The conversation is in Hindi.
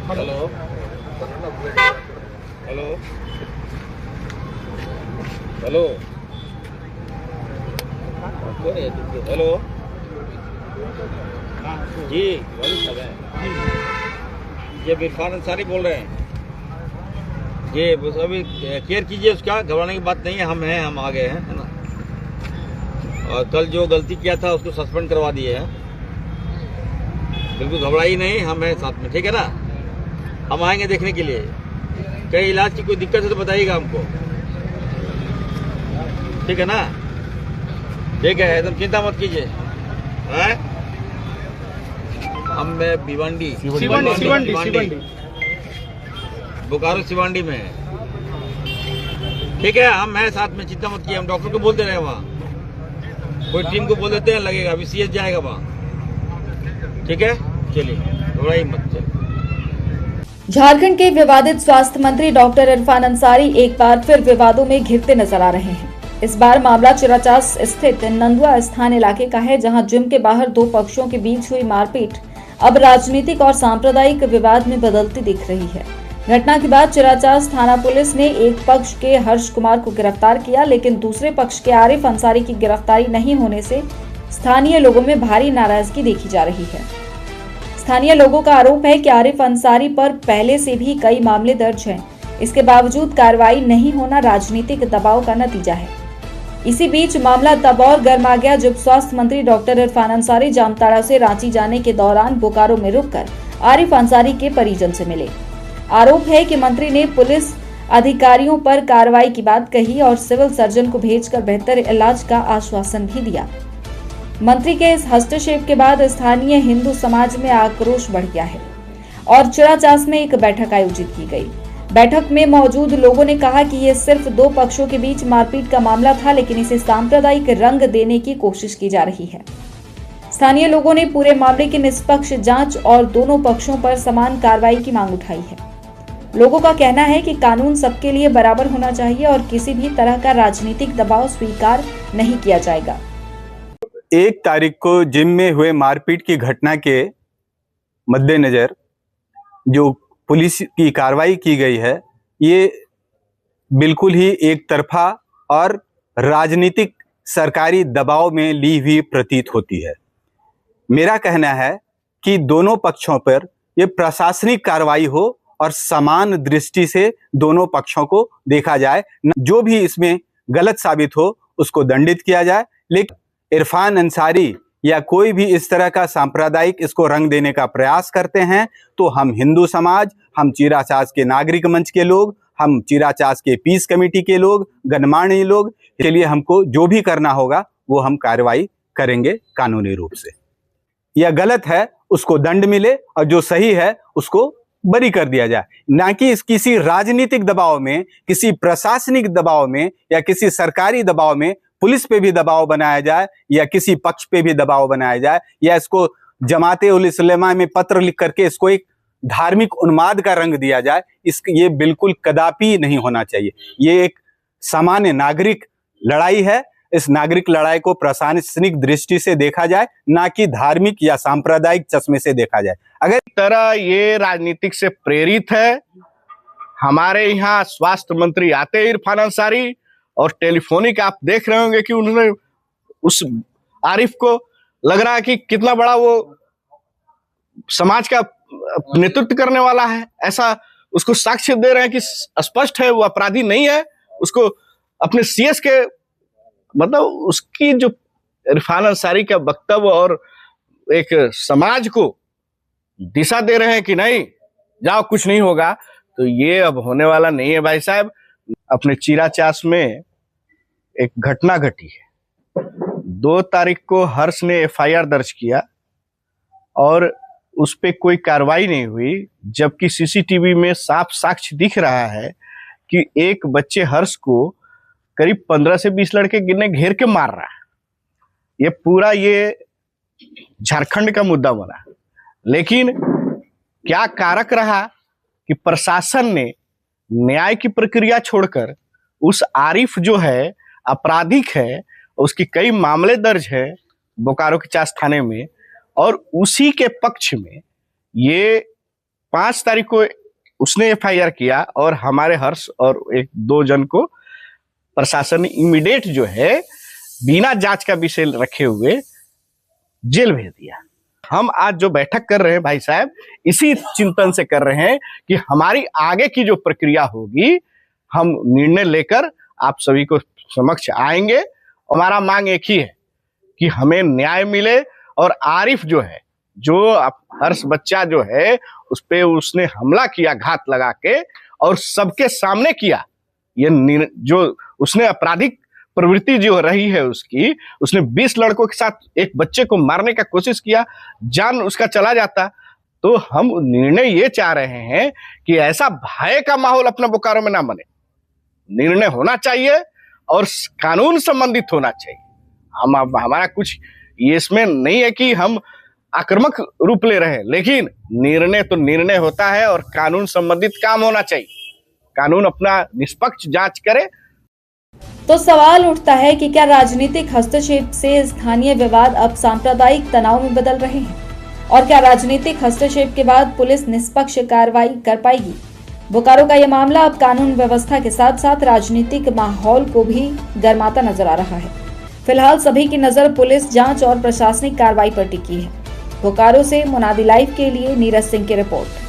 हेलो हेलो हेलो कौन है? हेलो जी वाली साहब हैं, ये इरफान अंसारी बोल रहे हैं जी। बस अभी केयर कीजिए, उसका घबराने की बात नहीं है। हम आ गए हैं, है ना। और कल जो गलती किया था उसको सस्पेंड करवा दिए हैं। बिल्कुल घबराई नहीं, हम हैं साथ में, ठीक है ना। हम आएंगे देखने के लिए। कहीं इलाज की कोई दिक्कत है तो बताइएगा हमको, ठीक है ना। ठीक है, एकदम चिंता मत कीजिए। हम भिवंडी बोकारो सिवांडी में है, ठीक है। हम हैं साथ में, चिंता मत कीजिए। हम डॉक्टर को बोल दे रहे हैं, वहाँ कोई टीम को बोल देते हैं, लगेगा अभी सीएस जाएगा वहाँ, ठीक है। चलिए घबराइए मत, चलिए। झारखंड के विवादित स्वास्थ्य मंत्री डॉक्टर इरफान अंसारी एक बार फिर विवादों में घिरते नजर आ रहे हैं। इस बार मामला चिराचास स्थित नंदुआ स्थान इलाके का है, जहां जिम के बाहर दो पक्षों के बीच हुई मारपीट अब राजनीतिक और सांप्रदायिक विवाद में बदलती दिख रही है। घटना के बाद चिराचास थाना पुलिस ने एक पक्ष के हर्ष कुमार को गिरफ्तार किया, लेकिन दूसरे पक्ष के आरिफ अंसारी की गिरफ्तारी नहीं होने से स्थानीय लोगों में भारी नाराजगी देखी जा रही है। स्थानीय लोगों का आरोप है कि आरिफ अंसारी पर पहले से भी कई मामले दर्ज हैं। इसके बावजूद कार्रवाई नहीं होना राजनीतिक दबाव का नतीजा है। इसी बीच मामला तब और गर्म आ गया जब स्वास्थ्य मंत्री डॉक्टर इरफान अंसारी जामताड़ा से रांची जाने के दौरान बोकारो में रुककर आरिफ अंसारी के परिजन से मिले। आरोप है कि मंत्री ने पुलिस अधिकारियों पर कार्रवाई की बात कही और सिविल सर्जन को भेजकर बेहतर इलाज का आश्वासन भी दिया। मंत्री के इस हस्तक्षेप के बाद स्थानीय हिंदू समाज में आक्रोश बढ़ गया है और चिराचास में एक बैठक आयोजित की गई। बैठक में मौजूद लोगों ने कहा कि ये सिर्फ दो पक्षों के बीच मारपीट का मामला था, लेकिन इसे सांप्रदायिक रंग देने की कोशिश की जा रही है। स्थानीय लोगों ने पूरे मामले की निष्पक्ष जांच और दोनों पक्षों पर समान कार्रवाई की मांग उठाई है। लोगों का कहना है कि कानून सबके लिए बराबर होना चाहिए और किसी भी तरह का राजनीतिक दबाव स्वीकार नहीं किया जाएगा। 1 तारीख को जिम में हुए मारपीट की घटना के मद्देनजर जो पुलिस की कार्रवाई की गई है, ये बिल्कुल ही एक तरफा और राजनीतिक सरकारी दबाव में ली हुई प्रतीत होती है। मेरा कहना है कि दोनों पक्षों पर ये प्रशासनिक कार्रवाई हो और समान दृष्टि से दोनों पक्षों को देखा जाए। जो भी इसमें गलत साबित हो उसको दंडित किया जाए। लेकिन इरफान अंसारी या कोई भी इस तरह का सांप्रदायिक इसको रंग देने का प्रयास करते हैं तो हम हिंदू समाज, हम चिराचास के नागरिक मंच के लोग, हम चिराचास के पीस कमेटी के लोग, गणमान्य लोग, के लिए हमको जो भी करना होगा वो हम कार्रवाई करेंगे कानूनी रूप से। यह गलत है उसको दंड मिले और जो सही है उसको बरी कर दिया जाए, ना कि किसी राजनीतिक दबाव में, किसी प्रशासनिक दबाव में या किसी सरकारी दबाव में पुलिस पे भी दबाव बनाया जाए या किसी पक्ष पे भी दबाव बनाया जाए या इसको जमाते उल इस्लामा में पत्र लिख करके इसको एक धार्मिक उन्माद का रंग दिया जाए। ये बिल्कुल कदापि नहीं होना चाहिए। ये एक सामान्य नागरिक लड़ाई है। इस नागरिक लड़ाई को प्रशासनिक दृष्टि से देखा जाए, ना कि धार्मिक या सांप्रदायिक चश्मे से देखा जाए। अगर तरह ये राजनीतिक से प्रेरित है। हमारे यहाँ स्वास्थ्य मंत्री आते हैं इरफान अंसारी, और टेलीफोनिक आप देख रहे होंगे कि उन्होंने उस आरिफ को लग रहा है कि कितना बड़ा वो समाज का नेतृत्व करने वाला है, ऐसा उसको साक्ष्य दे रहे हैं कि स्पष्ट है वो अपराधी नहीं है। उसको अपने सीएस के मतलब उसकी जो इरफान अंसारी का वक्तव्य और एक समाज को दिशा दे रहे हैं कि नहीं जाओ कुछ नहीं होगा, तो ये अब होने वाला नहीं है भाई साहब। अपने चिराचास में एक घटना घटी है। 2 तारीख को हर्ष ने एफआईआर दर्ज किया और उस पर कोई कार्रवाई नहीं हुई, जबकि सीसीटीवी में साफ साक्ष्य दिख रहा है कि एक बच्चे हर्ष को करीब 15 से 20 लड़के गिरने घेर के मार रहा है। ये पूरा ये झारखंड का मुद्दा बना। लेकिन क्या कारक रहा कि प्रशासन ने न्याय की प्रक्रिया छोड़कर उस आरिफ जो है आपराधिक है, उसकी कई मामले दर्ज है बोकारो के चास थाने में, और उसी के पक्ष में ये 5 तारीख को उसने FIR किया और हमारे हर्ष और 1-2 जन को प्रशासन ने इमीडिएट जो है बिना जांच का विषय रखे हुए जेल भेज दिया। हम आज जो बैठक कर रहे हैं भाई साहब, इसी चिंतन से कर रहे हैं कि हमारी आगे की जो प्रक्रिया होगी, हम निर्णय लेकर आप सभी को समक्ष आएंगे। हमारा मांग एक ही है कि हमें न्याय मिले और आरिफ जो है, जो हर्ष बच्चा जो है, उस पे उसने हमला किया घात लगा के और सबके सामने किया, ये जो उसने आपराधिक प्रवृत्ति जो रही है उसकी, उसने 20 लड़कों के साथ एक बच्चे को मारने का कोशिश किया, जान उसका चला जाता। तो हम निर्णय ये चाह रहे हैं कि ऐसा भय का माहौल अपना बोकारो में ना बने, निर्णय होना चाहिए और कानून संबंधित होना चाहिए। हमारा कुछ ये इसमें नहीं है कि हम आक्रामक रूप ले रहे हैं, लेकिन निर्णय तो निर्णय होता है और कानून संबंधित काम होना चाहिए। कानून अपना निष्पक्ष जांच करे। तो सवाल उठता है कि क्या राजनीतिक हस्तक्षेप से स्थानीय विवाद अब सांप्रदायिक तनाव में बदल रहे हैं, और क्या राजनीतिक हस्तक्षेप के बाद पुलिस निष्पक्ष कार्रवाई कर पाएगी? बोकारो का यह मामला अब कानून व्यवस्था के साथ साथ राजनीतिक माहौल को भी गरमाता नजर आ रहा है। फिलहाल सभी की नजर पुलिस जांच और प्रशासनिक कार्रवाई पर टिकी है। बोकारो से मुनादी लाइव के लिए नीरज सिंह की रिपोर्ट।